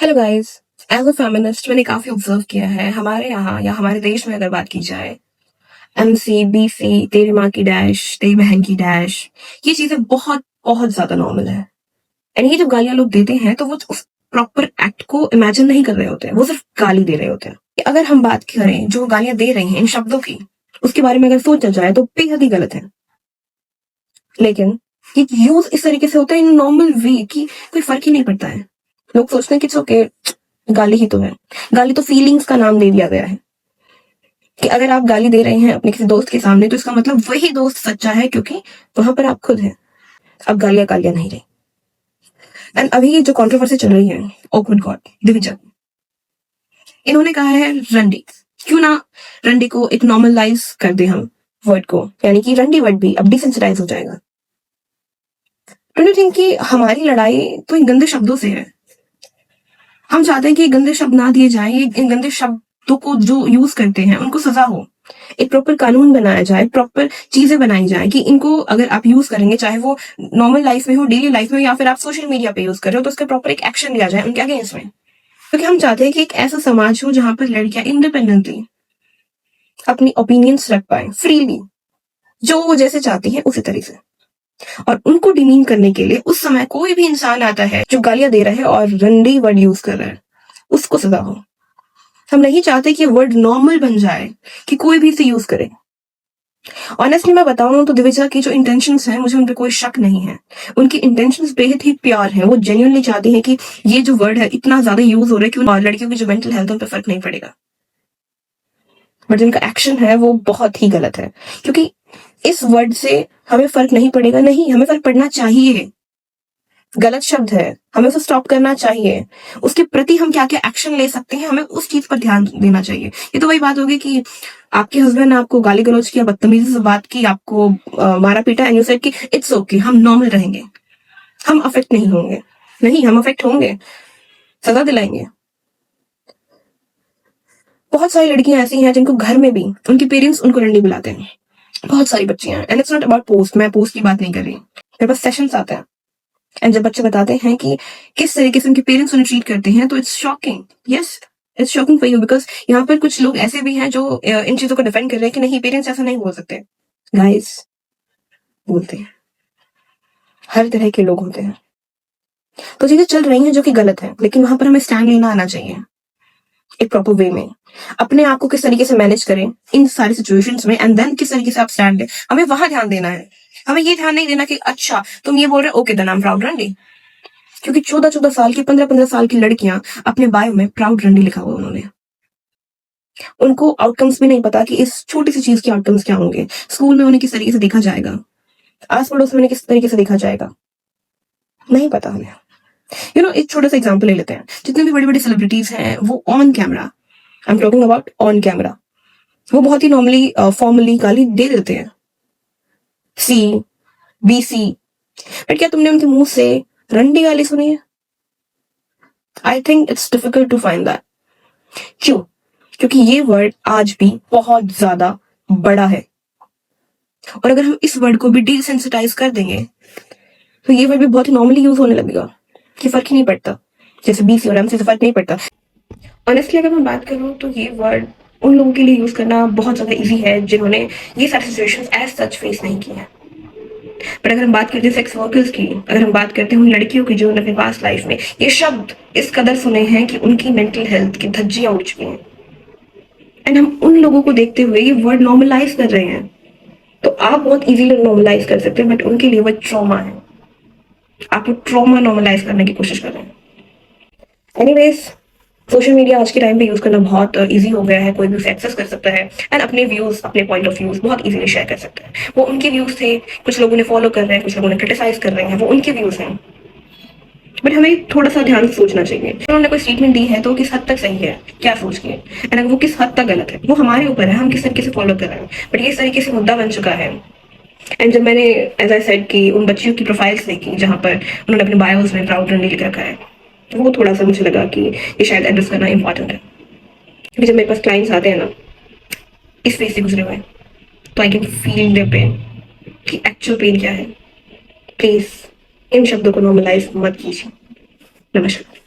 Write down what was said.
Hello guys. As a feminist मैंने काफी observe किया है हमारे यहाँ या हमारे देश में अगर बात की जाए, एमसी बीसी, तेरी माँ की डैश, तेरी बहन की डैश, ये चीजें बहुत बहुत ज्यादा नॉर्मल है। एंड ये जब गालियां लोग देते हैं तो वो उस प्रॉपर एक्ट को इमेजिन नहीं कर रहे होते हैं, वो सिर्फ गाली दे रहे होते हैं। अगर हम बात करें जो गालियां दे रहे हैं इन शब्दों की, उसके बारे में अगर सोचा जाए तो बेहद ही गलत है। लेकिन ये यूज इस तरीके से होता है इन नॉर्मल वे कि कोई फर्क ही नहीं पड़ता है। लोग सोचते हैं कि ओके, गाली ही तो है। गाली तो फीलिंग्स का नाम दे दिया गया है कि अगर आप गाली दे रहे हैं अपने किसी दोस्त के सामने तो इसका मतलब वही दोस्त सच्चा है, क्योंकि वहां पर आप खुद हैं। अब गालियां गालियां नहीं रही। एंड अभी ये जो कंट्रोवर्सी चल रही है, ओ गुड गॉड, दिविजा, इन्होंने कहा है रंडी। क्यों ना रंडी को एक नॉर्मलाइज कर दे हम वर्ड को, यानी कि रंडी वर्ड भी अब डिसेंसिटाइज हो जाएगा। डोंट यू थिंक कि हमारी लड़ाई तो इन गंदे शब्दों से है। हम चाहते हैं कि गंदे शब्द ना दिए जाएं, इन गंदे शब्दों को जो यूज करते हैं उनको सजा हो। एक प्रॉपर कानून बनाया जाए, प्रॉपर चीजें बनाई जाए कि इनको अगर आप यूज करेंगे, चाहे वो नॉर्मल लाइफ में हो, डेली लाइफ में, या फिर आप सोशल मीडिया पे यूज कर रहे हो, तो उसका प्रॉपर एक एक्शन लिया जाए उनके अगेंस्ट में। क्योंकि हम चाहते हैं कि एक ऐसा समाज हो जहां पर लड़कियां इंडिपेंडेंटली अपनी ओपिनियंस रख पाए फ्रीली, जो वो जैसे चाहती है उसी तरह से। और उनको डिमीन करने के लिए उस समय कोई भी इंसान आता है जो गालियां दे रहा है और रंडी वर्ड यूज कर रहा है, उसको सजा हो। हम नहीं चाहते कि वर्ड नॉर्मल बन जाए कि कोई भी इसे यूज करे। ऑनेस्टली मैं बताऊं तो दिविजा की जो इंटेंशंस हैं, मुझे उन पे कोई शक नहीं है। उनकी इंटेंशंस बेहद ही प्योर हैं। वो जेन्युइनली चाहती हैं कि ये जो वर्ड है इतना ज्यादा यूज हो रहा है कि लड़कियों की जो मेंटल हेल्थ है उन पे फर्क नहीं पड़ेगा। बट जिनका एक्शन है वो बहुत ही गलत है, क्योंकि इस वर्ड से हमें फर्क नहीं पड़ेगा। नहीं, हमें फर्क पड़ना चाहिए। गलत शब्द है, हमें उसे स्टॉप करना चाहिए। उसके प्रति हम क्या क्या एक्शन ले सकते हैं, हमें उस चीज पर ध्यान देना चाहिए। ये तो वही बात होगी कि आपके हस्बैंड ने आपको गाली गलौज किया, बदतमीजी से बात की, आपको मारा पीटा, एंड यू सेड कि इट्स ओके, हम नॉर्मल रहेंगे, हम अफेक्ट नहीं होंगे। नहीं, हम अफेक्ट होंगे, सजा दिलाएंगे। बहुत सारी लड़कियां ऐसी हैं जिनको घर में भी उनके पेरेंट्स उनको रंडी बुलाते हैं। बहुत सारी बच्चियां हैं। And it's not about post, मैं पोस्ट की बात नहीं कर रही। मेरे पास सेशंस आते हैं एंड जब बच्चे बताते हैं कि किस तरीके से उनके पेरेंट्स उन्हें ट्रीट करते हैं, तो it's shocking. Yes, it's shocking for you, because यहाँ पर कुछ लोग ऐसे भी हैं जो इन चीजों को डिफेंड कर रहे हैं कि नहीं, पेरेंट्स ऐसा नहीं बोल सकते। गाइस, बोलते हैं, हर तरह के लोग होते हैं। तो चीजें चल रही हैं जो कि गलत है, लेकिन वहां पर हमें स्टैंड लेना आना चाहिए एक प्रॉपर वे में। अपने आप को किस तरीके से मैनेज करें इन सारी सिचुएशंस में, एंड देन किस तरीके से आप स्टैंड लें, हमें वहां ध्यान देना है। हमें ये ध्यान नहीं देना कि अच्छा तुम ये बोल रहे हो, okay then I am proud रंडी। क्योंकि 14-14 साल की, 15-15 साल की लड़कियां अपने बायो में प्राउड रंडी लिखा हुआ उन्होंने। उनको आउटकम्स भी नहीं पता कि इस छोटी सी चीज के आउटकम्स क्या होंगे। स्कूल में उन्हें किस तरीके से देखा जाएगा, आस पड़ोस में उन्हें किस तरीके से देखा जाएगा, नहीं पता हमें। एक छोटा सा एग्जाम्पल ले लेते हैं। जितने भी बड़ी बड़ी सेलिब्रिटीज हैं वो on camera, I am talking about on camera, वो बहुत ही नॉर्मली फॉर्मली गाली दे देते हैं, सी बीसी। बट क्या तुमने उनके मुंह से रंडी गाली सुनी है? I think it's difficult to find that. क्यों? क्योंकि ये वर्ड आज भी बहुत ज्यादा बड़ा है, और अगर हम इस वर्ड को भी डिसेंसिटाइज कर देंगे तो ये वर्ड भी बहुत ही नॉर्मली यूज होने लगेगा कि फर्क ही नहीं पड़ता, जैसे बीसी और एमसी से फर्क नहीं पड़ता। ऑनेस्टली अगर मैं बात करूं तो ये वर्ड उन लोगों के लिए यूज करना बहुत ज्यादा इजी है जिन्होंने ये सारी सिचुएशंस एज सच फेस नहीं की है। पर अगर हम बात करते हैं सेक्स वर्कर्स की, अगर हम बात करते हैं उन लड़कियों की जो अपने पास्ट लाइफ में ये शब्द इस कदर सुने हैं कि उनकी मेंटल हेल्थ की धज्जियां उड़ चुकी हैं, एंड हम उन लोगों को देखते हुए ये वर्ड नॉर्मलाइज कर रहे हैं, तो आप बहुत इजीली नॉर्मलाइज कर सकते हैं, बट उनके लिए वो ट्रॉमा है। आप वो ट्रॉमा नॉर्मलाइज करने की कोशिश कर रहे हैं। एनीवेज, सोशल मीडिया आज के टाइम पे यूज करना बहुत इजी हो गया है। कोई भी उसे एक्सेस कर सकता है एंड अपने व्यूज, अपने पॉइंट ऑफ व्यूज बहुत इजीली शेयर कर सकता है। वो उनके व्यूज थे, कुछ लोगों ने फॉलो कर रहे हैं, कुछ लोगों ने क्रिटिसाइज कर रहे हैं, वो उनके व्यूज हैं। बट हमें थोड़ा सा ध्यान से सोचना चाहिए। अगर उन्होंने कोई स्टेटमेंट दी है तो किस हद तक सही है, क्या सोच के, एंड अगर वो किस हद तक गलत है, वो हमारे ऊपर है, हम किस तरीके से फॉलो कर रहे हैं। बट ये इस तरीके से मुद्दा बन चुका है। एंड जब मैंने एज आई सेड कि उन बच्चियों की प्रोफाइल्स देखी जहाँ पर उन्होंने अपने बायोस में प्राउड रंडी लिख रखा है, तो वो थोड़ा सा मुझे लगा कि ये शायद एड्रेस करना इंपॉर्टेंट है। क्योंकि जब मेरे पास क्लाइंट्स आते हैं ना इस फेस से गुजरे हुए, तो I can feel their pain कि एक्चुअल पेन क्या है। प्लीज इन शब्दों को नॉर्मलाइज मत कीजिए। नमस्कार।